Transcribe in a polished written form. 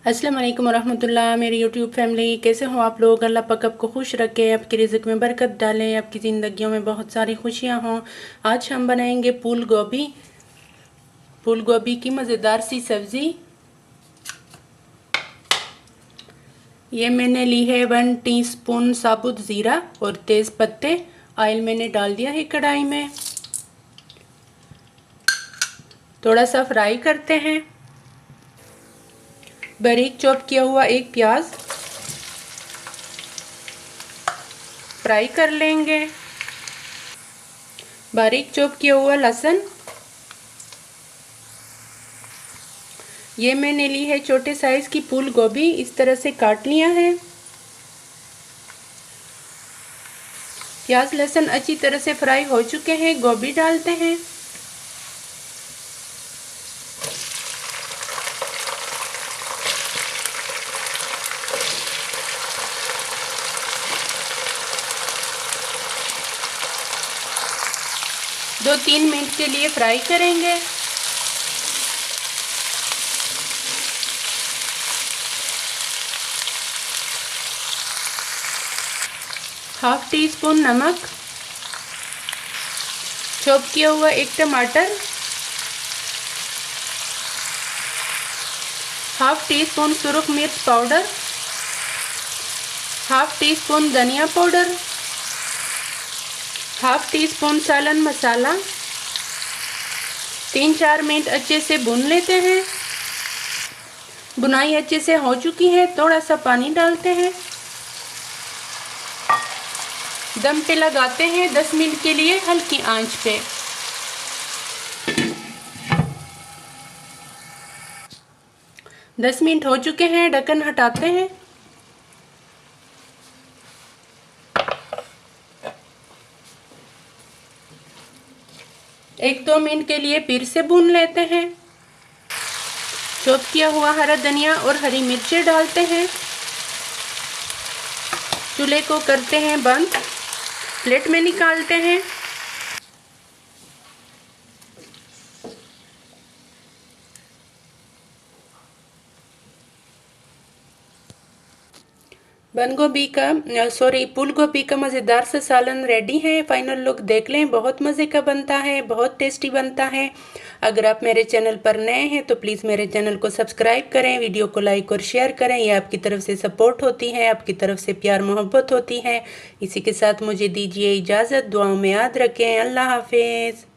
अस्सलाम वालेकुम रहमतुल्लाह। मेरी यूट्यूब फैमिली कैसे हो आप लोग। अल्लाह पाक आपको खुश रखे, आपकी रिज़्क़ में बरकत डाले, आपकी ज़िंदगियों में बहुत सारी खुशियाँ हों। आज हम बनाएंगे फूल गोभी की मज़ेदार सी सब्ज़ी। ये मैंने ली है 1 टीस्पून साबुत ज़ीरा और तेज़ पत्ते। ऑयल मैंने डाल दिया है कढ़ाई में। थोड़ा सा फ्राई करते हैं। बारीक चॉप किया हुआ एक प्याज फ्राई कर लेंगे। बारीक चॉप किया हुआ लहसुन। ये मैंने ली है छोटे साइज की फूल गोभी, इस तरह से काट लिया है। प्याज लहसुन अच्छी तरह से फ्राई हो चुके हैं, गोभी डालते हैं। दो तीन मिनट के लिए फ्राई करेंगे। हाफ टी स्पून नमक, चॉप किया हुआ एक टमाटर, हाफ टी स्पून सुरख मिर्च पाउडर, हाफ टी स्पून धनिया पाउडर, हाफ टी स्पून सालन मसाला। 3-4 मिनट अच्छे से भून लेते हैं। भुनाई अच्छे से हो चुकी है, थोड़ा सा पानी डालते हैं। दम पे लगाते हैं 10 मिनट के लिए हल्की आंच पे। दस मिनट हो चुके हैं, ढक्कन हटाते हैं। एक दो मिनट के लिए फिर से भून लेते हैं। चॉप किया हुआ हरा धनिया और हरी मिर्चें डालते हैं। चूल्हे को करते हैं बंद, प्लेट में निकालते हैं। फूल गोभी का मज़ेदार सा सालन रेडी है। फाइनल लुक देख लें, बहुत मज़े का बनता है, बहुत टेस्टी बनता है। अगर आप मेरे चैनल पर नए हैं तो प्लीज़ मेरे चैनल को सब्सक्राइब करें, वीडियो को लाइक और शेयर करें। ये आपकी तरफ से सपोर्ट होती है, आपकी तरफ से प्यार मोहब्बत होती है। इसी के साथ मुझे दीजिए इजाज़त। दुआओं में याद रखें। अल्लाह हाफिज़।